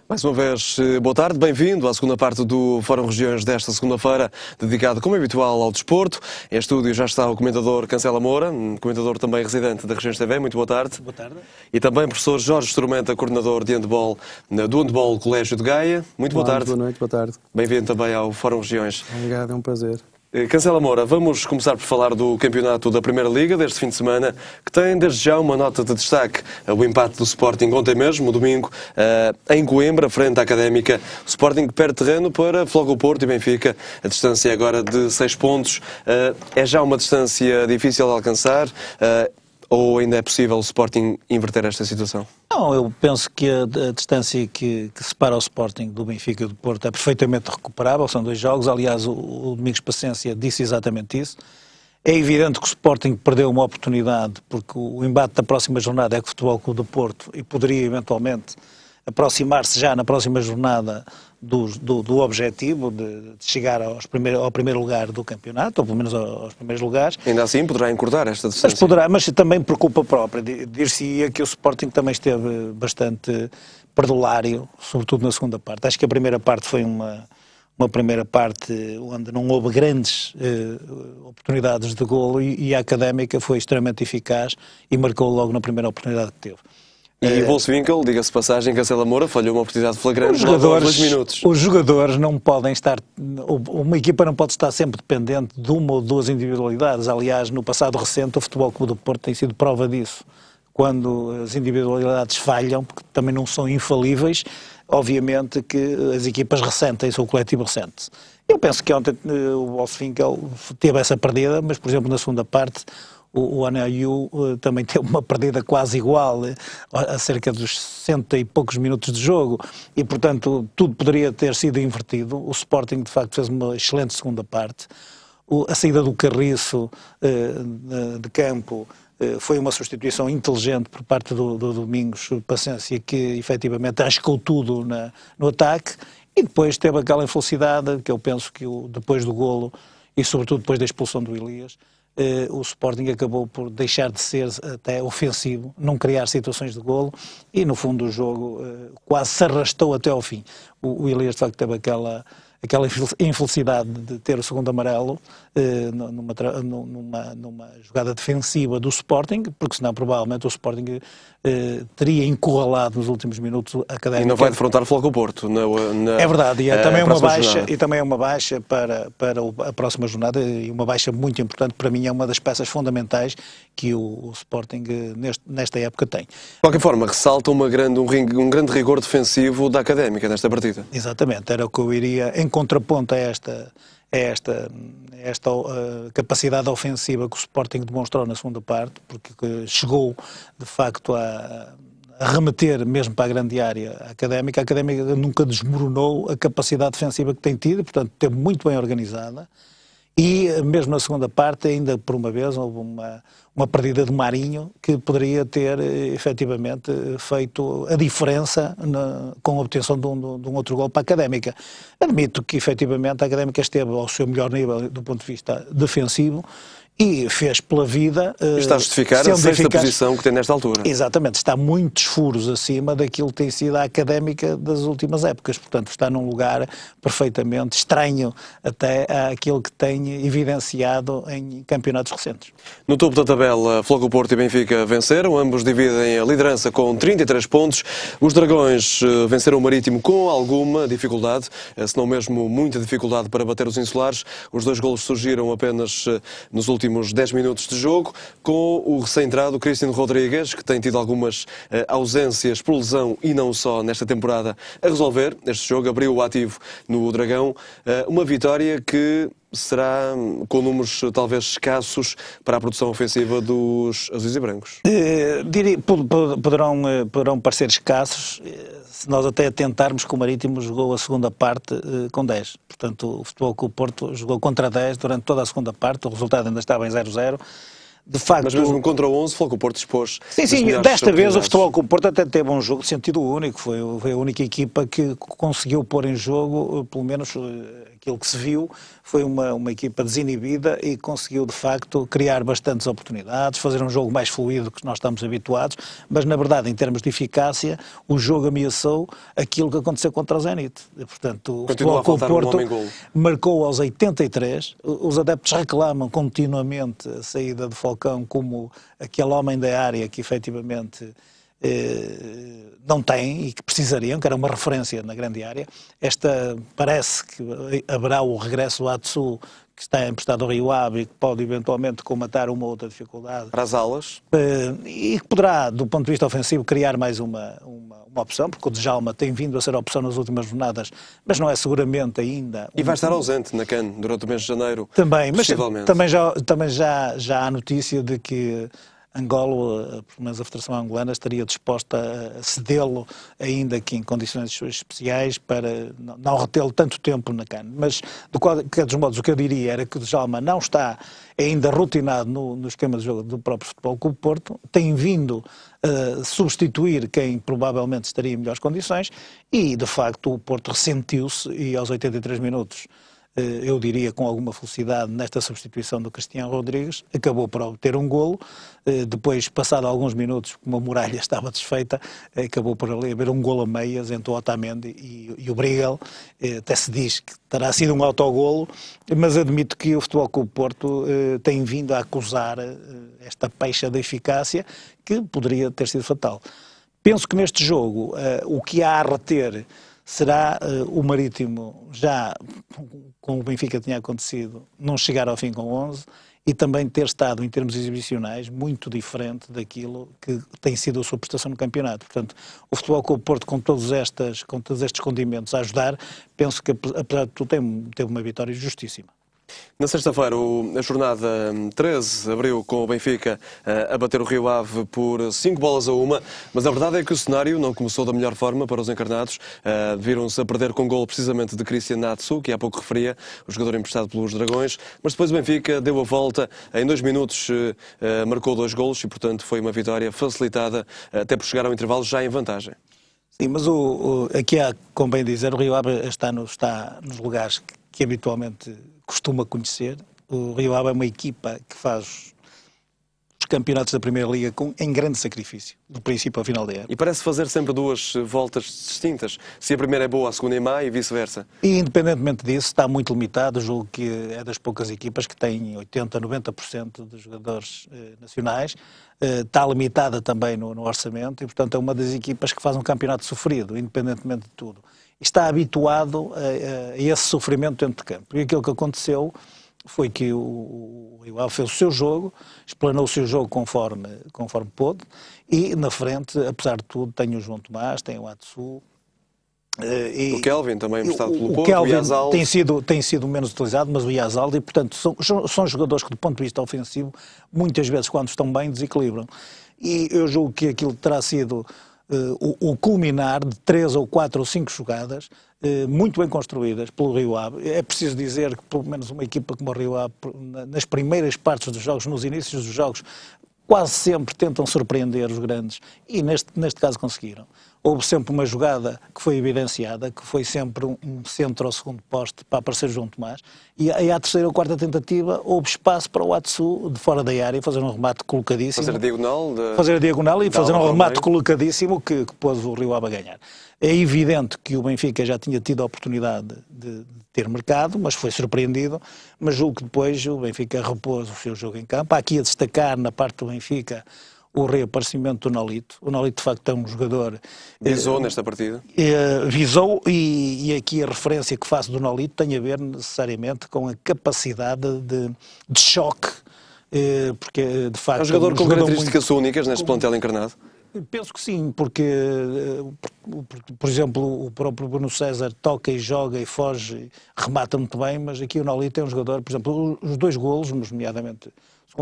Mais uma vez, boa tarde, bem-vindo à segunda parte do Fórum Regiões desta segunda-feira, dedicado, como habitual, ao desporto. Em estúdio já está o comentador Cancela Moura, comentador também residente da Regiões TV. Muito boa tarde. Boa tarde. E também o professor Jorge Instrumenta, coordenador de handball do Handball Colégio de Gaia. Muito boa tarde. Boa noite, boa tarde. Bem-vindo também ao Fórum Regiões. Obrigado, é um prazer. Cancela Moura, vamos começar por falar do campeonato da Primeira Liga deste fim de semana, que tem desde já uma nota de destaque. O empate do Sporting ontem mesmo, domingo, em Coimbra, frente à Académica. O Sporting perde terreno para Floco Porto e Benfica. A distância agora de 6 pontos. É já uma distância difícil de alcançar? Ou ainda é possível o Sporting inverter esta situação? Não, eu penso que a distância que separa o Sporting do Benfica e do Porto é perfeitamente recuperável, são 2 jogos, aliás o Domingos Paciência disse exatamente isso. É evidente que o Sporting perdeu uma oportunidade, porque o embate da próxima jornada é com o Futebol Clube do Porto e poderia eventualmente aproximar-se já na próxima jornada do objetivo de chegar ao primeiro lugar do campeonato, ou pelo menos aos primeiros lugares. Ainda assim poderá encurtar esta distância? Mas também por culpa própria. Dir-se-ia que o Sporting também esteve bastante perdulário, sobretudo na segunda parte. Acho que a primeira parte foi uma primeira parte onde não houve grandes oportunidades de golo e a Académica foi extremamente eficaz e marcou logo na primeira oportunidade que teve. E Wolfswinkel, diga-se passagem, Cancela Moura falhou uma oportunidade flagrante logo aos 2 minutos. Os jogadores não podem estar... Uma equipa não pode estar sempre dependente de uma ou 2 individualidades. Aliás, no passado recente, o Futebol Clube do Porto tem sido prova disso. Quando as individualidades falham, porque também não são infalíveis, obviamente que as equipas ressentem-se, ou o coletivo ressente-se. Eu penso que ontem o Wolfswinkel teve essa perdida, mas, por exemplo, na segunda parte... O Anayu também teve uma perdida quase igual, a cerca dos 60 e poucos minutos de jogo, e portanto tudo poderia ter sido invertido. O Sporting de facto fez uma excelente segunda parte. A saída do Carriço de campo foi uma substituição inteligente por parte do Domingos Paciência, que efetivamente arriscou tudo no ataque, e depois teve aquela infelicidade que eu penso que depois do golo, e sobretudo depois da expulsão do Elias, o Sporting acabou por deixar de ser até ofensivo, não criar situações de golo e no fundo do jogo quase se arrastou até ao fim. O Elias de facto teve aquela infelicidade de ter o segundo amarelo numa jogada defensiva do Sporting, porque senão provavelmente o Sporting teria encurralado nos últimos minutos a Académica. E não vai defrontar o Floco Porto é verdade, e também é uma baixa para a próxima jornada, e uma baixa muito importante, para mim é uma das peças fundamentais que o Sporting nesta época tem. De qualquer forma, ressalta um grande rigor defensivo da Académica nesta partida. Exatamente, era o que eu iria em contraponto a esta capacidade ofensiva que o Sporting demonstrou na segunda parte, porque chegou de facto a remeter mesmo para a grande área a Académica. A Académica nunca desmoronou a capacidade defensiva que tem tido, portanto esteve muito bem organizada. E mesmo na segunda parte, ainda por uma vez, houve uma perdida de Marinho que poderia ter efetivamente feito a diferença com a obtenção de um outro gol para a Académica. Admito que efetivamente a Académica esteve ao seu melhor nível do ponto de vista defensivo e fez pela vida... Está a justificar a sexta posição que tem nesta altura. Exatamente, está muitos furos acima daquilo que tem sido a Académica das últimas épocas, portanto está num lugar perfeitamente estranho até àquilo que tem evidenciado em campeonatos recentes. No topo da tabela, Floco Porto e Benfica venceram, ambos dividem a liderança com 33 pontos. Os Dragões venceram o Marítimo com alguma dificuldade, se não mesmo muita dificuldade para bater os insulares. Os 2 golos surgiram apenas nos últimos 10 minutos de jogo, com o recém-entrado Cristiano Rodrigues, que tem tido algumas ausências por lesão e não só nesta temporada, a resolver este jogo. Abriu o ativo no Dragão. Uma vitória que será com números talvez escassos para a produção ofensiva dos azuis e brancos. Poderão parecer escassos se nós até tentarmos que o Marítimo jogou a segunda parte com 10. Portanto, o Futebol Clube Porto jogou contra 10 durante toda a segunda parte, o resultado ainda estava em 0-0. De facto, mas mesmo contra o 11, o Futebol Porto dispôs. Sim, desta vez o Futebol Clube Porto até teve um jogo de sentido único, foi a única equipa que conseguiu pôr em jogo, pelo menos aquilo que se viu foi uma equipa desinibida e conseguiu, de facto, criar bastantes oportunidades, fazer um jogo mais fluido que nós estamos habituados, mas, na verdade, em termos de eficácia, o jogo ameaçou aquilo que aconteceu contra o Zenit. Portanto, o Futebol Clube Porto marcou aos 83, os adeptos reclamam continuamente a saída de Falcão como aquele homem da área que, efetivamente, não tem e que precisariam, que era uma referência na grande área. Parece que haverá o regresso do Atsu, que está emprestado ao Rio Ave e que pode eventualmente comatar uma outra dificuldade. Para as alas. E que poderá, do ponto de vista ofensivo, criar mais uma opção, porque o Djalma tem vindo a ser a opção nas últimas jornadas, mas não é seguramente ainda... E vai estar ausente na CAN durante o mês de janeiro, também, mas também já há notícia de que Angola, pelo menos a Federação Angolana, estaria disposta a cedê-lo, ainda que em condições especiais, para não retê-lo tanto tempo na CAN. Mas, de qualquer dos modos, o que eu diria era que o Djalma não está ainda rotinado no esquema de jogo do próprio Futebol Clube Porto, tem vindo a substituir quem provavelmente estaria em melhores condições e, de facto, o Porto ressentiu-se e aos 83 minutos, eu diria com alguma felicidade, nesta substituição do Cristiano Rodrigues, acabou por obter um golo, depois, passado alguns minutos, como a muralha estava desfeita, acabou por ali haver um golo a meias entre o Otamendi e o Brigel, até se diz que terá sido um autogolo, mas admito que o Futebol Clube Porto tem vindo a acusar esta peixa de eficácia que poderia ter sido fatal. Penso que neste jogo o que há a reter será o Marítimo, já com o Benfica tinha acontecido, não chegar ao fim com 11 e também ter estado, em termos exibicionais, muito diferente daquilo que tem sido a sua prestação no campeonato. Portanto, o Futebol Clube Porto, com todos estes condimentos a ajudar, penso que, apesar de tudo, teve uma vitória justíssima. Na sexta-feira, a jornada 13 abriu com o Benfica a bater o Rio Ave por 5-1, mas a verdade é que o cenário não começou da melhor forma para os encarnados. Viram-se a perder com golo precisamente de Cristian Natsu, que há pouco referia, o jogador emprestado pelos Dragões, mas depois o Benfica deu a volta, em 2 minutos marcou 2 golos e, portanto, foi uma vitória facilitada até por chegar ao intervalo já em vantagem. Sim, mas aqui há, como bem dizer, o Rio Ave está nos lugares que habitualmente costuma conhecer. O Rio Ave é uma equipa que faz os campeonatos da Primeira Liga em grande sacrifício, do princípio ao final da época. E parece fazer sempre 2 voltas distintas. Se a primeira é boa, a segunda é má e vice-versa. E independentemente disso, está muito limitado. Julgo que é das poucas equipas que têm 80%, 90% dos jogadores nacionais. Está limitada também no orçamento e, portanto, é uma das equipas que faz um campeonato sofrido, independentemente de tudo. Está habituado a esse sofrimento dentro de campo. E aquilo que aconteceu foi que o Rio Ave fez o seu jogo, explanou o seu jogo conforme pôde, e na frente, apesar de tudo, tem o João Tomás, tem o Atsu. O Kelvin também emprestado pelo Porto, o Kelvin Yazaldi tem sido menos utilizado, mas o Yazaldi, portanto, são jogadores que, do ponto de vista ofensivo, muitas vezes, quando estão bem, desequilibram. E eu julgo que aquilo terá sido o culminar de 3 ou 4 ou 5 jogadas muito bem construídas pelo Rio Ave. É preciso dizer que, pelo menos, uma equipa como o Rio Ave, nas primeiras partes dos jogos, nos inícios dos jogos, quase sempre tentam surpreender os grandes e neste caso conseguiram. Houve sempre uma jogada que foi evidenciada, que foi sempre um centro ao segundo poste para aparecer João Tomás, e à terceira ou quarta tentativa houve espaço para o Atsu de fora da área fazer um remate colocadíssimo. Fazer a diagonal e fazer um remate colocadíssimo que pôs o Rio Ave a ganhar. É evidente que o Benfica já tinha tido a oportunidade de ter marcado, mas foi surpreendido, mas julgo que depois o Benfica repôs o seu jogo em campo. Há aqui a destacar na parte do Benfica o reaparecimento do Nolito. O Nolito, de facto, é um jogador... Visou nesta partida? Visou, e aqui a referência que faço do Nolito tem a ver necessariamente com a capacidade de choque, porque, de facto... É um jogador com características únicas neste plantel encarnado? Penso que sim, porque, por exemplo, o próprio Bruno César toca e joga e foge, remata muito bem, mas aqui o Nolito é um jogador, por exemplo, os 2 golos, nomeadamente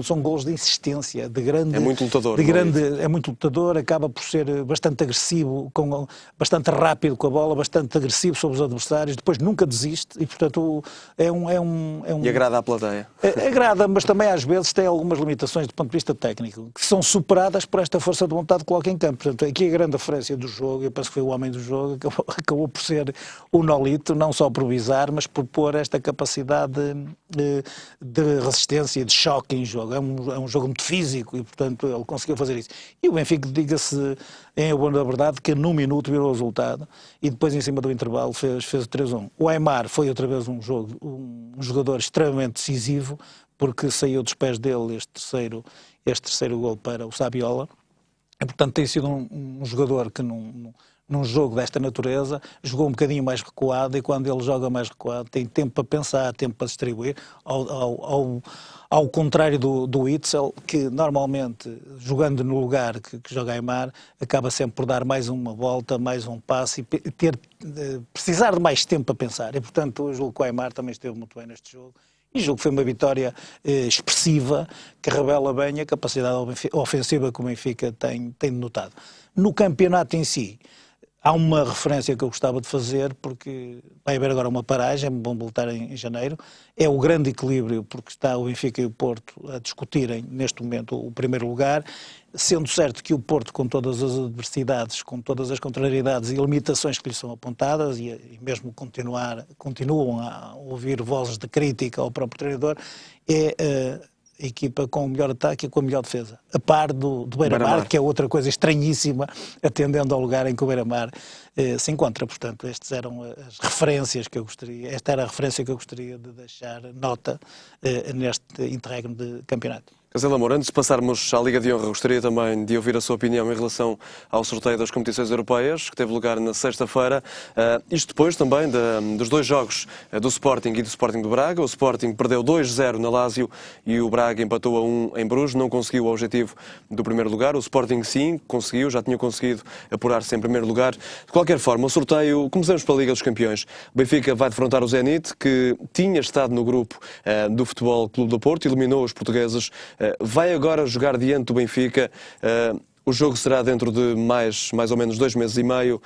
São golos de insistência, de grande... É muito lutador. É muito lutador, acaba por ser bastante agressivo, bastante rápido com a bola, bastante agressivo sobre os adversários, depois nunca desiste e, portanto, é um... E agrada à plateia. Agrada, mas também às vezes tem algumas limitações do ponto de vista técnico, que são superadas por esta força de vontade que coloca em campo. Portanto, aqui a grande referência do jogo, eu penso que foi o homem do jogo, acabou por ser o Nolito, não só por visar, mas por pôr esta capacidade de resistência e de choque em jogo. É um jogo muito físico e, portanto, ele conseguiu fazer isso. E o Benfica, diga-se em boa verdade, que num minuto virou o resultado e depois, em cima do intervalo, fez o 3-1. O Aimar foi outra vez um jogador extremamente decisivo, porque saiu dos pés dele este terceiro gol para o Saviola. E, portanto, tem sido um jogador que num jogo desta natureza, jogou um bocadinho mais recuado e quando ele joga mais recuado tem tempo para pensar, tempo para distribuir, ao contrário do Witsel, que normalmente, jogando no lugar que joga Aimar, acaba sempre por dar mais uma volta, mais um passe e precisar de mais tempo para pensar. E, portanto, eu julgo que o Aimar também esteve muito bem neste jogo. E julgo que foi uma vitória expressiva, que revela bem a capacidade ofensiva que o Benfica tem denotado. No campeonato em si, há uma referência que eu gostava de fazer, porque vai haver agora uma paragem, vão voltar em janeiro, é o grande equilíbrio, porque está o Benfica e o Porto a discutirem neste momento o primeiro lugar, sendo certo que o Porto, com todas as adversidades, com todas as contrariedades e limitações que lhe são apontadas, e mesmo continuam a ouvir vozes de crítica ao próprio treinador, é a equipa com o melhor ataque e com a melhor defesa, a par do Beira-Mar, que é outra coisa estranhíssima, atendendo ao lugar em que o Beira-Mar se encontra. Portanto, estas eram as referências que eu gostaria, esta era a referência que eu gostaria de deixar nota neste interregno de campeonato. Cancelo Amor, antes de passarmos à Liga de Honra, gostaria também de ouvir a sua opinião em relação ao sorteio das competições europeias, que teve lugar na sexta-feira. Isto depois também dos dois jogos do Sporting e do Sporting de Braga. O Sporting perdeu 2-0 na Lazio e o Braga empatou a 1 em Bruges. Não conseguiu o objetivo do primeiro lugar. O Sporting sim, conseguiu, já tinha conseguido apurar-se em primeiro lugar. De qualquer forma, o sorteio, começamos pela Liga dos Campeões. O Benfica vai defrontar o Zenit, que tinha estado no grupo do Futebol Clube do Porto, eliminou os portugueses. Vai agora jogar diante do Benfica. O jogo será dentro de mais ou menos 2 meses e meio.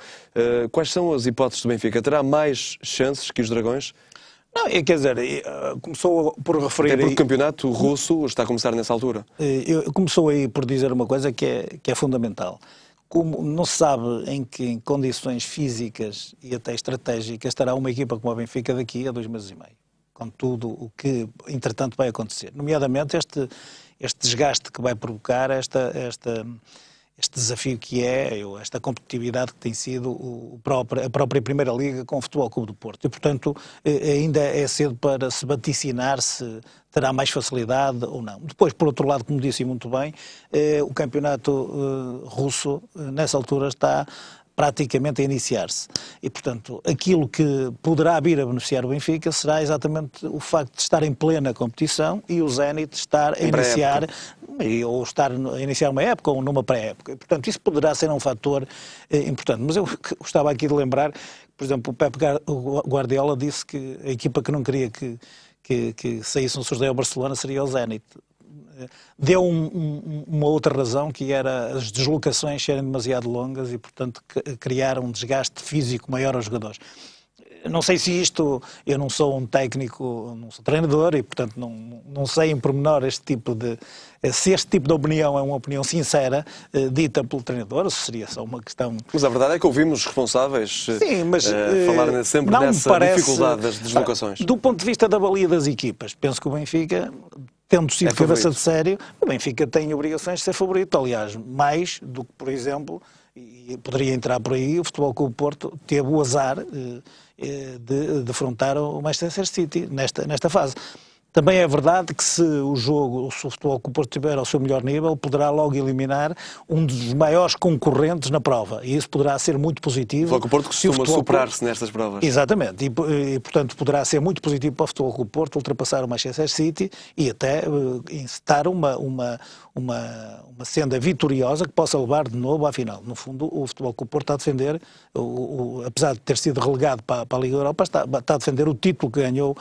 Quais são as hipóteses do Benfica? Terá mais chances que os Dragões? Não, quer dizer, começou por referir... Até porque o campeonato russo está a começar nessa altura. Começou aí por dizer uma coisa que é fundamental. Como não se sabe em que condições físicas e até estratégicas estará uma equipa como a Benfica daqui a 2 meses e meio. Com tudo o que, entretanto, vai acontecer. Nomeadamente este desgaste que vai provocar este desafio que esta competitividade que tem sido a própria Primeira Liga com o Futebol Clube do Porto. E, portanto, ainda é cedo para se vaticinar se terá mais facilidade ou não. Depois, por outro lado, como disse muito bem, o campeonato russo, nessa altura, está praticamente a iniciar-se. E, portanto, aquilo que poderá vir a beneficiar o Benfica será exatamente o facto de estar em plena competição e o Zenit estar a iniciar, ou estar a iniciar uma época ou numa pré-época. Portanto, isso poderá ser um fator importante. Mas eu gostava aqui de lembrar, por exemplo, o Pep Guardiola disse que a equipa que não queria que saísse um sorteio ao Barcelona seria o Zenit. Deu uma outra razão, que era as deslocações serem demasiado longas e, portanto, criar um desgaste físico maior aos jogadores. Não sei se isto... Eu não sou um técnico, não sou treinador e, portanto, não sei em pormenor se este tipo de opinião é uma opinião sincera, dita pelo treinador, ou se seria só uma questão... Mas a verdade é que ouvimos responsáveis falar sempre nessa dificuldade das deslocações. Do ponto de vista da valia das equipas, penso que o Benfica... Tendo sido cabeça de sério, o Benfica tem obrigações de ser favorito. Aliás, mais do que, por exemplo, e poderia entrar por aí, o Futebol Clube Porto teve o azar de defrontar o Manchester City nesta fase. Também é verdade que se o Futebol Clube Porto estiver ao seu melhor nível, poderá logo eliminar um dos maiores concorrentes na prova. E isso poderá ser muito positivo. O Futebol Clube Porto costuma superar-se nestas provas. Exatamente. E, portanto, poderá ser muito positivo para o Futebol Clube Porto ultrapassar o Manchester City e até incitar uma uma senda vitoriosa que possa levar de novo à final. No fundo, o Futebol Clube do Porto está a defender, apesar de ter sido relegado para a Liga Europa, está a defender o título que ganhou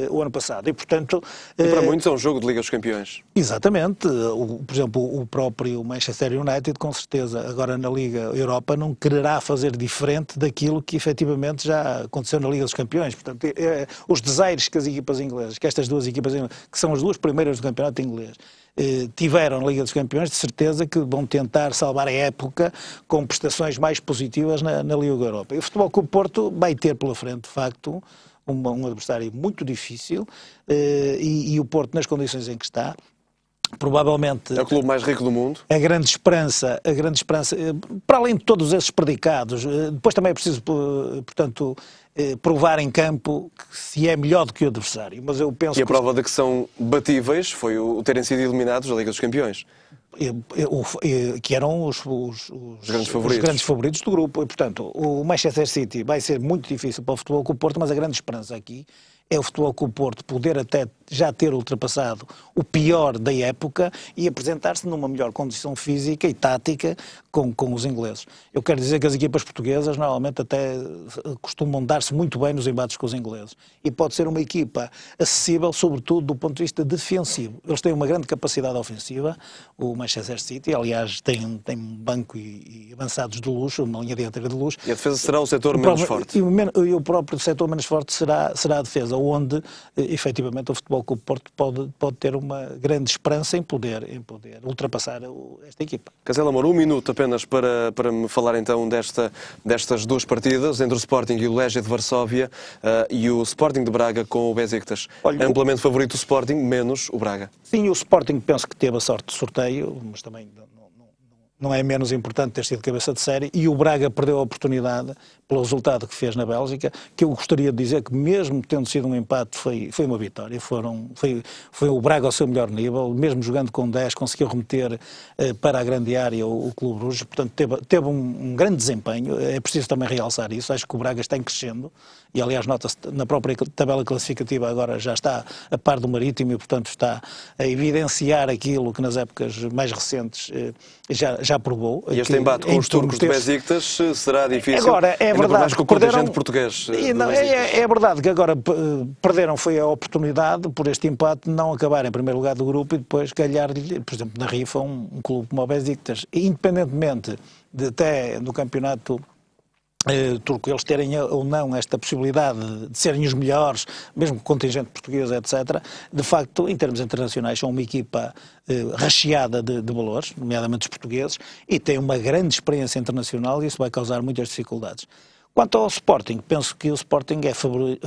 o ano passado. E, portanto... E para muitos é um jogo de Liga dos Campeões. Exatamente. Por exemplo, o próprio Manchester United, com certeza, agora na Liga Europa, não quererá fazer diferente daquilo que efetivamente já aconteceu na Liga dos Campeões. Portanto, os desaires que as equipas inglesas, que estas duas equipas inglesas, que são as duas primeiras do campeonato inglês, tiveram na Liga dos Campeões, de certeza que vão tentar salvar a época com prestações mais positivas na Liga Europa. E o Futebol Clube do Porto vai ter pela frente, de facto, um adversário muito difícil e o Porto, nas condições em que está, provavelmente... É o clube mais rico do mundo. A grande esperança, para além de todos esses predicados, depois também é preciso, portanto, provar em campo que se é melhor do que o adversário. Mas eu penso e a prova de que são batíveis foi o terem sido eliminados da Liga dos Campeões. Que eram os grandes favoritos do grupo. E, portanto, o Manchester City vai ser muito difícil para o Futebol Clube do Porto, mas a grande esperança aqui é o Futebol Clube do Porto poder até já ter ultrapassado o pior da época e apresentar-se numa melhor condição física e tática com os ingleses. Eu quero dizer que as equipas portuguesas normalmente até costumam dar-se muito bem nos embates com os ingleses. E pode ser uma equipa acessível, sobretudo do ponto de vista defensivo. Eles têm uma grande capacidade ofensiva, o Manchester City, aliás, tem um banco e avançados de luxo, uma linha dianteira de luxo. E a defesa será o setor menos forte. E o próprio setor menos forte será a defesa, onde, efetivamente, o Futebol Clube do Porto pode ter uma grande esperança em poder ultrapassar esta equipa. Cazela Moura, um minuto apenas para me falar então destas duas partidas, entre o Sporting e o Legia de Varsóvia e o Sporting de Braga com o Besiktas. Olha, amplamente favorito o Sporting, menos o Braga. Sim, o Sporting penso que teve a sorte de sorteio, mas também não é menos importante ter sido cabeça de série, e o Braga perdeu a oportunidade pelo resultado que fez na Bélgica, que eu gostaria de dizer que mesmo tendo sido um empate foi uma vitória, foi o Braga ao seu melhor nível, mesmo jogando com 10 conseguiu remeter para a grande área o Clube Bruges, portanto teve um grande desempenho, é preciso também realçar isso, acho que o Braga está em crescendo, e aliás nota-se na própria tabela classificativa agora já está a par do Marítimo e portanto está a evidenciar aquilo que nas épocas mais recentes já provou. E este embate com os turcos de Besiktas será difícil. Agora, é verdade que o contingente português. É verdade que agora perderam foi a oportunidade, por este empate, não acabar em primeiro lugar do grupo e depois calhar-lhe, por exemplo, na rifa, um clube como o Besiktas. Independentemente de até no campeonato turco eles terem ou não esta possibilidade de serem os melhores, mesmo com o contingente português, etc., de facto, em termos internacionais, são uma equipa recheada de valores, nomeadamente os portugueses, e têm uma grande experiência internacional e isso vai causar muitas dificuldades. Quanto ao Sporting, penso que o Sporting é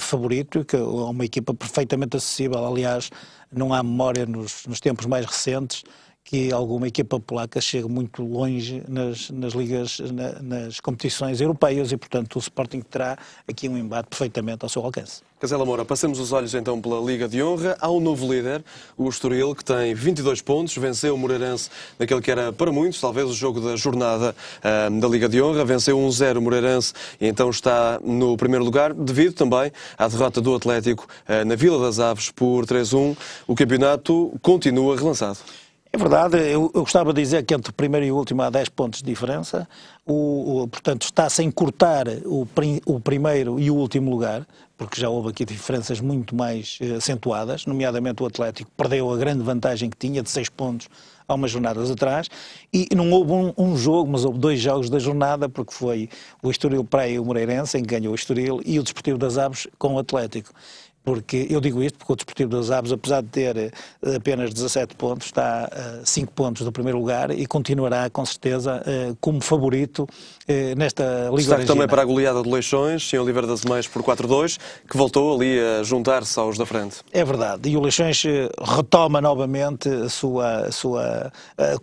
favorito e que é uma equipa perfeitamente acessível, aliás, não há memória nos tempos mais recentes que alguma equipa polaca chegue muito longe nas ligas, nas competições europeias e, portanto, o Sporting terá aqui um embate perfeitamente ao seu alcance. Cazela Moura, passemos os olhos então pela Liga de Honra. Há um novo líder, o Estoril, que tem 22 pontos, venceu o Moreirense naquele que era para muitos, talvez o jogo da jornada da Liga de Honra, venceu 1-0 o Moreirense e então está no primeiro lugar, devido também à derrota do Atlético na Vila das Aves por 3-1. O campeonato continua relançado. É verdade, eu gostava de dizer que entre o primeiro e o último há 10 pontos de diferença, portanto está-se a encurtar o primeiro e o último lugar, porque já houve aqui diferenças muito mais acentuadas, nomeadamente o Atlético perdeu a grande vantagem que tinha de 6 pontos há umas jornadas atrás, e não houve um jogo, mas houve 2 jogos da jornada, porque foi o Estoril Praia e o Moreirense, em que ganhou o Estoril, e o Desportivo das Aves com o Atlético. Porque eu digo isto porque o Desportivo das Aves, apesar de ter apenas 17 pontos, está a 5 pontos do primeiro lugar e continuará, com certeza, como favorito nesta Liga Destaque também para a goleada de Leixões, em Oliveira das Mães por 4-2, que voltou ali a juntar-se aos da frente. É verdade, e o Leixões retoma novamente a sua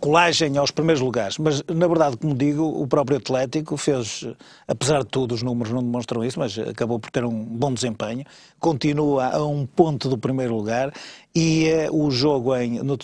colagem aos primeiros lugares, mas na verdade, como digo, o próprio Atlético fez, apesar de tudo, os números não demonstram isso, mas acabou por ter um bom desempenho, continua a um ponto do primeiro lugar E o jogo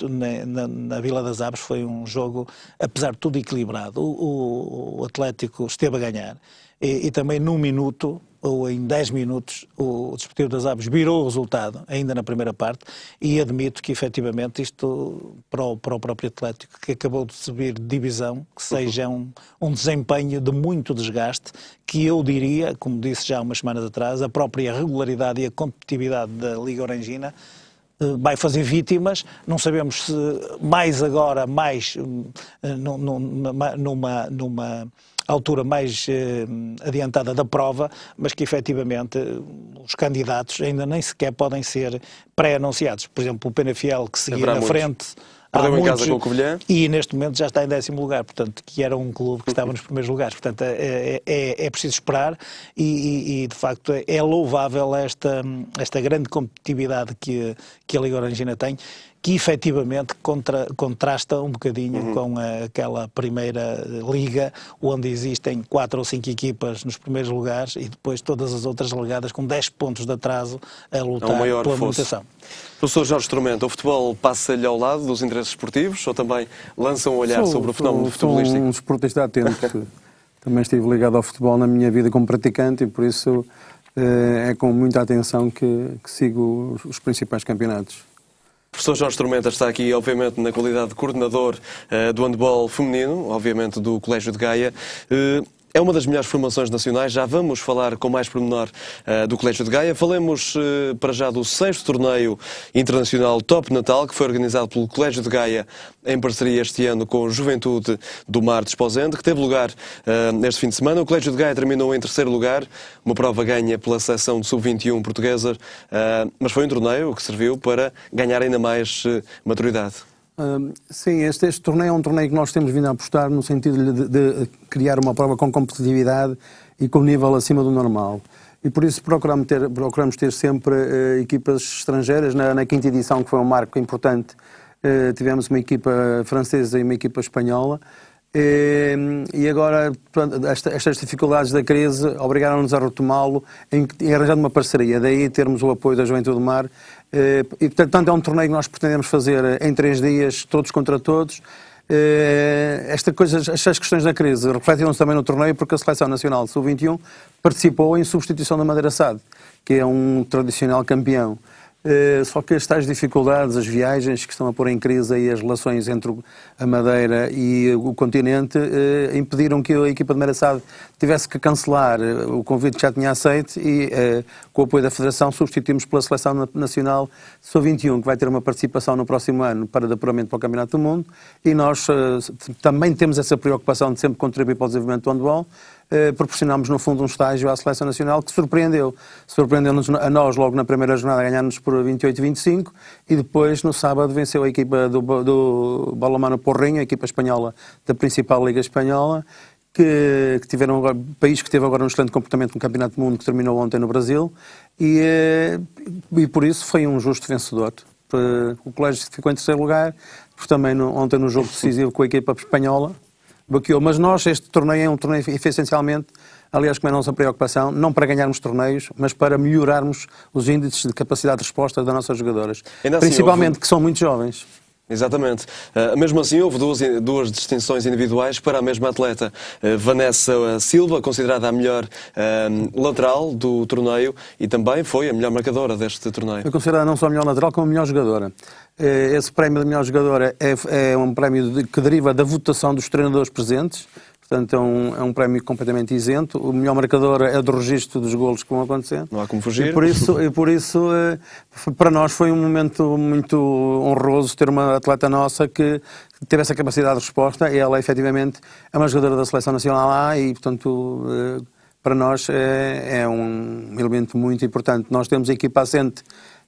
na Vila das Aves foi um jogo, apesar de tudo, equilibrado. O Atlético esteve a ganhar e também num minuto, ou em 10 minutos, o Desportivo das Aves virou o resultado, ainda na primeira parte, e admito que, efetivamente, isto, para o próprio Atlético, que acabou de subir de divisão, que seja um desempenho de muito desgaste, que eu diria, como disse já há umas semanas atrás, a própria regularidade e a competitividade da Liga Orangina vai fazer vítimas, não sabemos se mais agora, numa altura mais adiantada da prova, mas que efetivamente os candidatos ainda nem sequer podem ser pré-anunciados. Por exemplo, o Penafiel, que seguia na frente, perdeu em casa com o Covilhã e neste momento já está em 10º lugar, portanto, que era um clube que estava nos primeiros lugares. Portanto, é preciso esperar e de facto é louvável esta grande competitividade que a Liga Orangina tem, que efetivamente contrasta um bocadinho com aquela primeira liga, onde existem 4 ou 5 equipas nos primeiros lugares e depois todas as outras relegadas com 10 pontos de atraso a lutar pela manutenção. Professor Jorge Tormenta, o futebol passa-lhe ao lado dos interesses esportivos ou também lança um olhar sobre o fenómeno futebolístico? Sou um esportista atento. Também estive ligado ao futebol na minha vida como praticante e por isso é com muita atenção que sigo os principais campeonatos. O professor Jorge Tormenta está aqui, obviamente, na qualidade de coordenador do handball feminino, obviamente do Colégio de Gaia. É uma das melhores formações nacionais. Já vamos falar com mais pormenor do Colégio de Gaia. Falemos para já do 6º torneio internacional Top Natal, que foi organizado pelo Colégio de Gaia em parceria este ano com a Juventude do Mar de Esposende, que teve lugar neste fim de semana. O Colégio de Gaia terminou em 3º lugar, uma prova ganha pela seleção de sub-21 portuguesa, mas foi um torneio que serviu para ganhar ainda mais maturidade. Sim, este torneio é um torneio que nós temos vindo a apostar no sentido de criar uma prova com competitividade e com nível acima do normal. E por isso procuramos ter sempre equipas estrangeiras. Na 5ª edição, que foi um marco importante, tivemos uma equipa francesa e uma equipa espanhola. E agora estas dificuldades da crise obrigaram-nos a retomá-lo em arranjar uma parceria, daí termos o apoio da Juventude do Mar. E portanto é um torneio que nós pretendemos fazer em 3 dias, todos contra todos. Estas questões da crise refletiram-se também no torneio, porque a Seleção Nacional de Sub-21 participou em substituição da Madeira SAD, que é um tradicional campeão. Só que as tais dificuldades, as viagens que estão a pôr em crise aí as relações entre a Madeira e o continente, impediram que a equipa de Madeira SAD tivesse que cancelar o convite que já tinha aceito e, com o apoio da Federação, substituímos pela Seleção Nacional Sub-21, que vai ter uma participação no próximo ano para de apuramento para o Campeonato do Mundo, e nós também temos essa preocupação de sempre contribuir para o desenvolvimento do handball. Proporcionámos, no fundo, um estágio à Seleção Nacional que surpreendeu-nos a nós logo na primeira jornada, ganhando-nos por 28-25, e depois, no sábado, venceu a equipa do Balonmano Porrinho, a equipa espanhola da principal Liga Espanhola, país que teve agora um excelente comportamento no Campeonato do Mundo, que terminou ontem no Brasil, e por isso foi um justo vencedor. O Colégio ficou em 3º lugar, porque também ontem no jogo decisivo com a equipa espanhola, baqueou. Mas este torneio é um torneio essencialmente, aliás, como é a nossa preocupação, não para ganharmos torneios, mas para melhorarmos os índices de capacidade de resposta das nossas jogadoras. Assim, principalmente que são muito jovens. Exatamente. Mesmo assim, houve duas distinções individuais para a mesma atleta. Vanessa Silva, considerada a melhor lateral do torneio, e também foi a melhor marcadora deste torneio. Foi considerada não só a melhor lateral, como a melhor jogadora. Esse prémio de melhor jogadora é um prémio que deriva da votação dos treinadores presentes. Portanto, é um prémio completamente isento. O melhor marcador é do registro dos golos que vão acontecendo. Não há como fugir. E por isso para nós foi um momento muito honroso ter uma atleta nossa que teve essa capacidade de resposta. E ela, efetivamente, é uma jogadora da Seleção Nacional A e, portanto, para nós é um elemento muito importante. Nós temos a equipa assente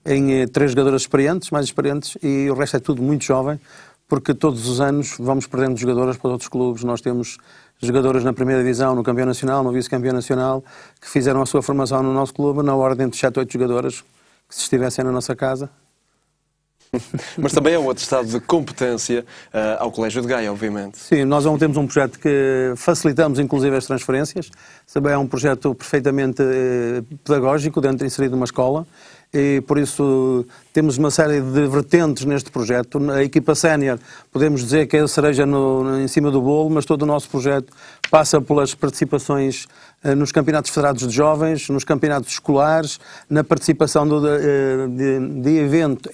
em 3 jogadoras mais experientes, e o resto é tudo muito jovem, porque todos os anos vamos perdendo jogadoras para outros clubes. Nós temos jogadoras na primeira divisão, no campeão nacional, no vice-campeão nacional, que fizeram a sua formação no nosso clube na ordem de 7 ou 8 jogadoras que se estivessem na nossa casa. Mas também é um atestado de competência ao Colégio de Gaia, obviamente. Sim, nós temos um projeto que facilitamos inclusive as transferências. Também é um projeto perfeitamente pedagógico, inserido numa escola, e por isso temos uma série de vertentes neste projeto. A equipa sénior, podemos dizer que é a cereja em cima do bolo, mas todo o nosso projeto passa pelas participações nos campeonatos federados de jovens, nos campeonatos escolares, na participação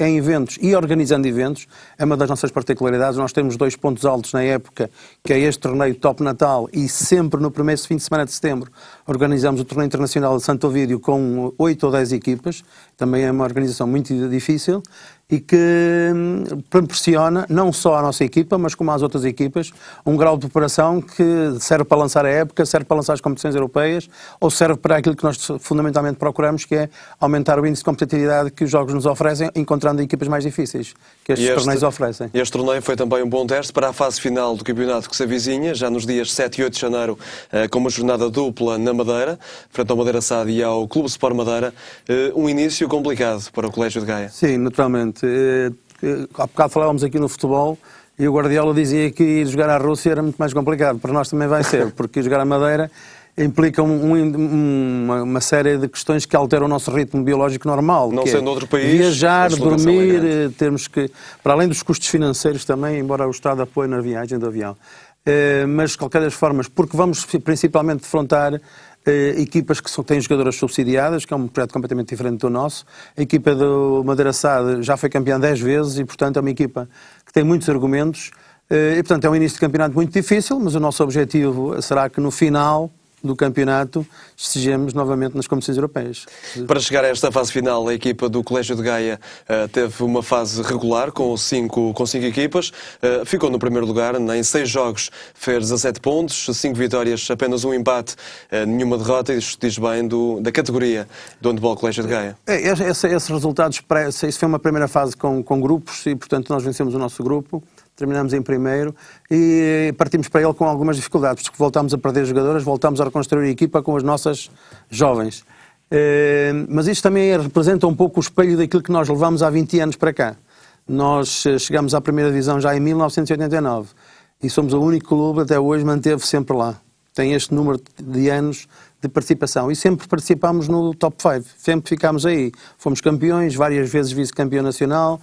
em eventos e organizando eventos. É uma das nossas particularidades. Nós temos 2 pontos altos na época, que é este torneio Top Natal, e sempre no primeiro fim de semana de setembro organizamos o torneio internacional de Santo Ovídio com 8 ou 10 equipas. Também é uma organização muito difícil e que proporciona, não só à nossa equipa, mas como às outras equipas, um grau de preparação que serve para lançar a época, serve para lançar as competições europeias, ou serve para aquilo que nós fundamentalmente procuramos, que é aumentar o índice de competitividade que os jogos nos oferecem, encontrando equipas mais difíceis que estes torneios oferecem. Este torneio foi também um bom teste para a fase final do campeonato que se avizinha, já nos dias 7 e 8 de janeiro, com uma jornada dupla na Madeira, frente ao Madeira SAD e ao Clube Sport Madeira. Um início complicado para o Colégio de Gaia. Sim, naturalmente. Há bocado falávamos aqui no futebol e o Guardiola dizia que ir jogar à Rússia era muito mais complicado. Para nós também vai ser, porque jogar à Madeira implica uma série de questões que alteram o nosso ritmo biológico normal. Não sendo outro país, viajar, dormir, temos que, para além dos custos financeiros também, embora o Estado apoie na viagem do avião. Mas, de qualquer das formas, porque vamos principalmente defrontar equipas que têm jogadoras subsidiadas, que é um projeto completamente diferente do nosso. A equipa do Madeira SAD já foi campeã 10 vezes e, portanto, é uma equipa que tem muitos argumentos. E, portanto, é um início de campeonato muito difícil, mas o nosso objetivo será que no final do campeonato estejamos novamente nas competições europeias. Para chegar a esta fase final, a equipa do Colégio de Gaia teve uma fase regular com cinco equipas. Ficou no primeiro lugar, em 6 jogos fez 17 pontos, 5 vitórias, apenas um empate, nenhuma derrota. Isto diz bem da categoria do handball Colégio de Gaia. Esses resultados, isso foi uma primeira fase com grupos e, portanto, nós vencemos o nosso grupo. Terminamos em primeiro e partimos para ele com algumas dificuldades, porque voltámos a perder jogadoras, voltámos a reconstruir a equipa com as nossas jovens. Mas isto também representa um pouco o espelho daquilo que nós levamos há 20 anos para cá. Nós chegámos à primeira divisão já em 1989 e somos o único clube até hoje manteve sempre lá. Tem este número de anos de participação e sempre participámos no top 5, sempre ficámos aí. Fomos campeões, várias vezes vice-campeão nacional.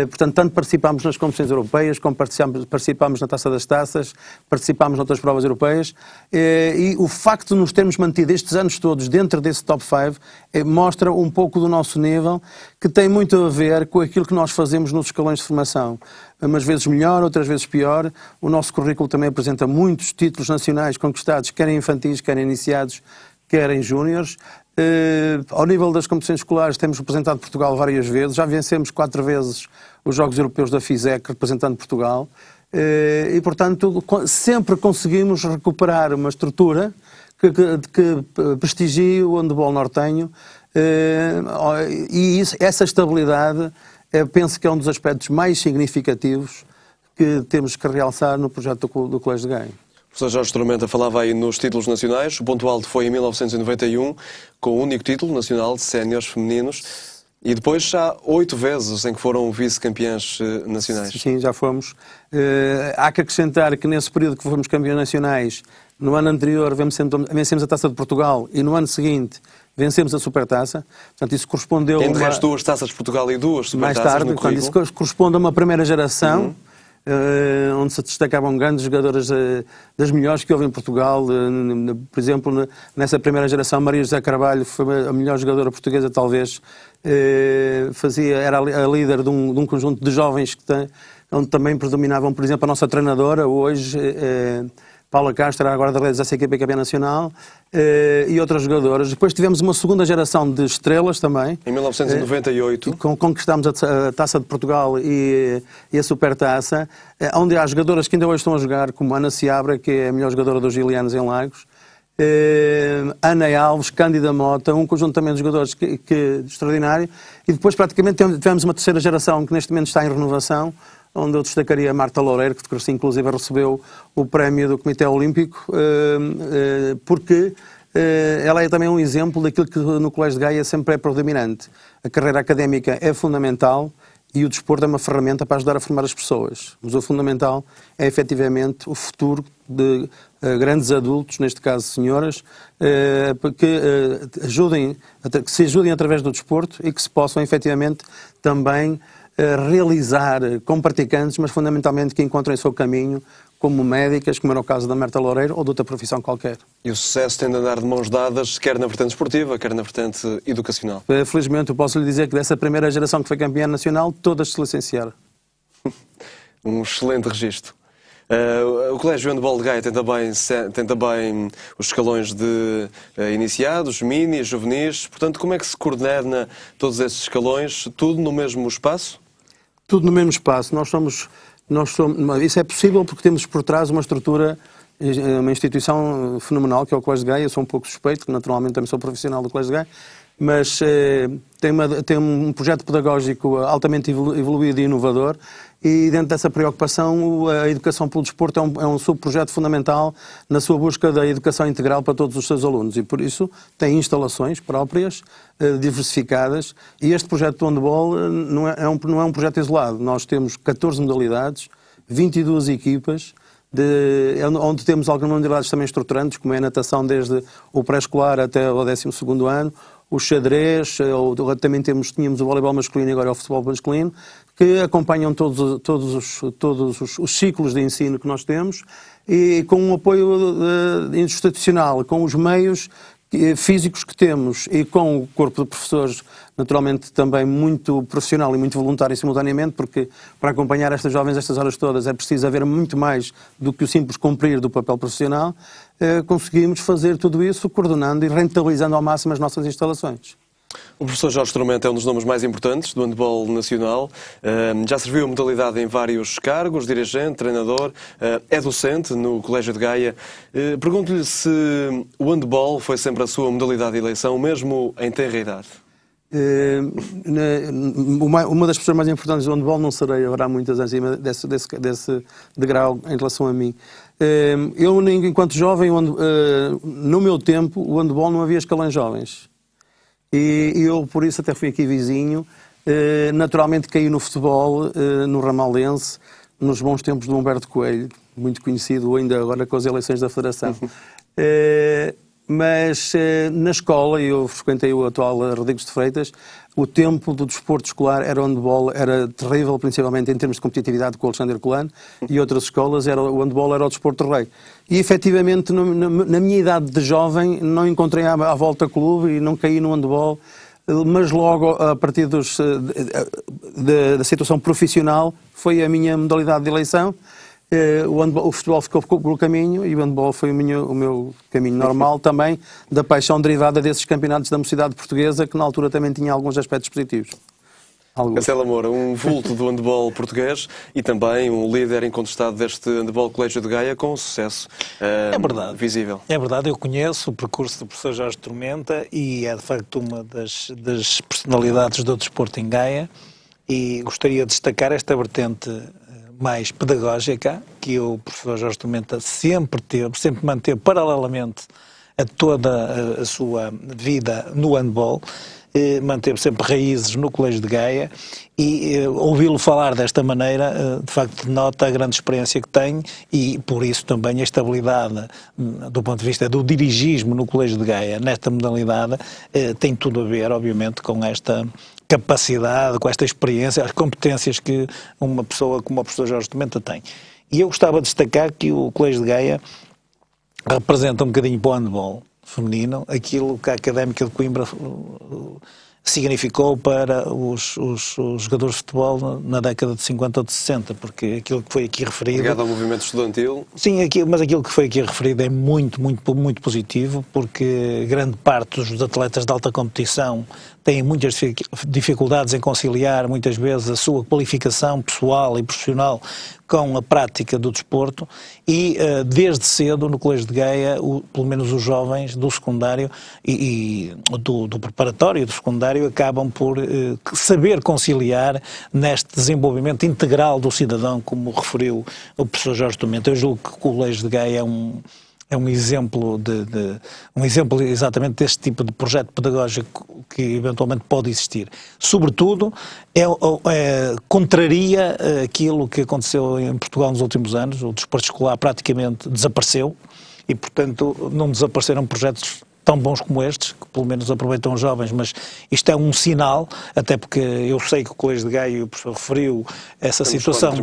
Portanto, tanto participámos nas competições europeias, como participámos na Taça das Taças, participámos noutras provas europeias, e o facto de nos termos mantido estes anos todos dentro desse top 5 mostra um pouco do nosso nível, que tem muito a ver com aquilo que nós fazemos nos escalões de formação. Umas vezes melhor, outras vezes pior. O nosso currículo também apresenta muitos títulos nacionais conquistados, quer infantis, quer iniciados, quer em júniores. Ao nível das competições escolares temos representado Portugal várias vezes, já vencemos 4 vezes os Jogos Europeus da FISEC representando Portugal e, portanto, sempre conseguimos recuperar uma estrutura que prestigie o handball nortenho e essa estabilidade penso que é um dos aspectos mais significativos que temos que realçar no projeto do Colégio de Gaia. O professor Jorge Tormenta falava aí nos títulos nacionais. O ponto alto foi em 1991, com o único título nacional de séniores femininos. E depois já 8 vezes em que foram vice-campeãs nacionais. Sim, já fomos. Há que acrescentar que nesse período que fomos campeões nacionais, no ano anterior vencemos a Taça de Portugal e no ano seguinte vencemos a Supertaça. Portanto, isso correspondeu Entre as 2 Taças de Portugal e 2 Supertaças mais tarde, no currículo. Portanto, isso corresponde a uma primeira geração. Onde se destacavam grandes jogadoras das melhores que houve em Portugal. Por exemplo, nessa primeira geração, Maria José Carvalho foi a melhor jogadora portuguesa, talvez. Era a líder de um conjunto de jovens onde também predominavam, por exemplo, a nossa treinadora, hoje, Paula Castro, era a guarda-redes dessa equipa campeã nacional, e outras jogadoras. Depois tivemos uma segunda geração de estrelas também. Em 1998. Conquistámos a Taça de Portugal e a Supertaça, onde há jogadoras que ainda hoje estão a jogar, como Ana Seabra, que é a melhor jogadora dos Gilianos em Lagos, Ana Alves, Cândida Mota, um conjunto também de jogadores que extraordinário. E depois praticamente tivemos uma terceira geração que neste momento está em renovação, onde eu destacaria a Marta Loureiro, que inclusive recebeu o prémio do Comitê Olímpico, porque ela é também um exemplo daquilo que no Colégio de Gaia sempre é predominante. A carreira académica é fundamental e o desporto é uma ferramenta para ajudar a formar as pessoas. Mas o fundamental é efetivamente o futuro grandes adultos, neste caso senhoras, que se ajudem através do desporto e que se possam efetivamente também realizar com praticantes, mas fundamentalmente que encontrem o seu caminho como médicas, como era o caso da Marta Loureiro ou de outra profissão qualquer. E o sucesso tem de andar de mãos dadas, quer na vertente esportiva, quer na vertente educacional. Felizmente, eu posso lhe dizer que dessa primeira geração que foi campeã nacional, todas se licenciaram. Um excelente registro. O Colégio Handball de Gaia tem também os escalões de iniciados, mini, juvenis. Portanto, como é que se coordena todos esses escalões? Tudo no mesmo espaço? Tudo no mesmo espaço. Isso é possível porque temos por trás uma estrutura, uma instituição fenomenal, que é o Colégio de Gaia. Eu sou um pouco suspeito, porque naturalmente também sou profissional do Colégio de Gaia, mas tem um projeto pedagógico altamente evoluído e inovador, e dentro dessa preocupação a educação pelo desporto é um subprojeto fundamental na sua busca da educação integral para todos os seus alunos, e por isso tem instalações próprias, diversificadas, e este projeto do handball não é um projeto isolado. Nós temos 14 modalidades, 22 equipas, onde temos algumas modalidades também estruturantes, como é a natação desde o pré-escolar até o 12º ano, o xadrez, também tínhamos o voleibol masculino e agora é o futebol masculino, que acompanham todos os ciclos de ensino que nós temos, e com um apoio institucional, com os meios físicos que temos e com o corpo de professores, naturalmente também muito profissional e muito voluntário simultaneamente, porque para acompanhar estas jovens estas horas todas é preciso haver muito mais do que o simples cumprir do papel profissional. Conseguimos fazer tudo isso coordenando e rentabilizando ao máximo as nossas instalações. O professor Jorge Instrumento é um dos nomes mais importantes do handball nacional. Já serviu a modalidade em vários cargos, dirigente, treinador, é docente no Colégio de Gaia. Pergunto-lhe se o handball foi sempre a sua modalidade de eleição, mesmo em tenra idade. Uma das pessoas mais importantes do handball não serei, haverá muitas acima desse degrau em relação a mim. Eu, enquanto jovem, no meu tempo, o handball não havia escalões jovens. E eu, por isso, até fui aqui vizinho. Naturalmente caí no futebol, no Ramalense, nos bons tempos do Humberto Coelho, muito conhecido ainda agora com as eleições da Federação. Mas na escola, eu frequentei o atual Rodrigues de Freitas, o tempo do desporto escolar era o handball, era terrível, principalmente em termos de competitividade com o Alexandre Colano, e outras escolas, o handball era o desporto rei. E efetivamente, na minha idade de jovem, não encontrei à volta clube e não caí no handball, mas logo a partir da situação profissional foi a minha modalidade de eleição. O futebol ficou pelo caminho e o handball foi o meu caminho normal também, da paixão derivada desses campeonatos da mocidade portuguesa, que na altura também tinha alguns aspectos positivos. Cancela Moura, um vulto do handball português e também um líder incontestado deste handball Colégio de Gaia com um sucesso visível. É verdade, eu conheço o percurso do professor Jorge Tormenta e é de facto uma das personalidades do desporto em Gaia, e gostaria de destacar esta vertente mais pedagógica que o professor Jorge Tormenta sempre manteve paralelamente a toda a sua vida no handball. Manteve sempre raízes no Colégio de Gaia, e ouvi-lo falar desta maneira de facto denota a grande experiência que tem, e por isso também a estabilidade do ponto de vista do dirigismo no Colégio de Gaia nesta modalidade tem tudo a ver, obviamente, com esta capacidade, com esta experiência, as competências que uma pessoa como o professor Jorge Tormenta tem. E eu gostava de destacar que o Colégio de Gaia representa um bocadinho para o handball feminino aquilo que a Académica de Coimbra significou para os jogadores de futebol na década de 50 ou de 60, porque aquilo que foi aqui referido... Ligado ao movimento estudantil. Sim, mas aquilo que foi aqui referido é muito, muito, muito positivo, porque grande parte dos atletas de alta competição têm muitas dificuldades em conciliar, muitas vezes, a sua qualificação pessoal e profissional com a prática do desporto, e desde cedo no Colégio de Gaia, pelo menos os jovens do secundário e do preparatório e do secundário acabam por saber conciliar neste desenvolvimento integral do cidadão, como referiu o professor Jorge Tormenta. Eu julgo que o Colégio de Gaia é um exemplo exatamente deste tipo de projeto pedagógico que eventualmente pode existir. Sobretudo, contraria aquilo que aconteceu em Portugal nos últimos anos. O desporto escolar praticamente desapareceu e, portanto, não desapareceram projetos tão bons como estes, que pelo menos aproveitam os jovens, mas isto é um sinal, até porque eu sei que o Colégio de Gaia, o professor referiu essa situação,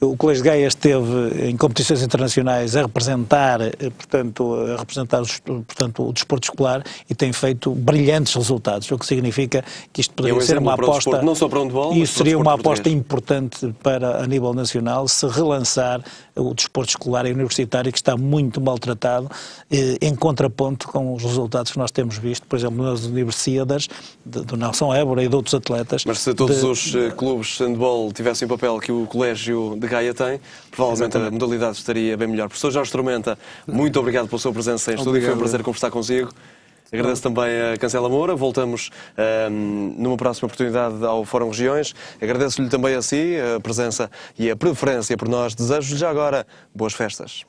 o Colégio de Gaia esteve em competições internacionais a representar, portanto, o desporto escolar e tem feito brilhantes resultados, o que significa que isto poderia ser uma aposta, desporto, não só para o handball, mas isso seria uma aposta português. Importante para, a nível nacional, se relançar o desporto escolar e universitário, que está muito maltratado, em contraponto com os resultados que nós temos visto, por exemplo, nas universidades do Nelson Évora e de outros atletas. Mas se todos os clubes de handball tivessem o papel que o Colégio de Gaia tem, provavelmente a modalidade estaria bem melhor. Professor Jorge Tormenta, muito obrigado pela sua presença em estúdio, foi um prazer conversar consigo. Agradeço também a Cancela Moura. Voltamos numa próxima oportunidade ao Fórum Regiões. Agradeço-lhe também a si a presença e a preferência por nós. Desejo-lhe já agora boas festas.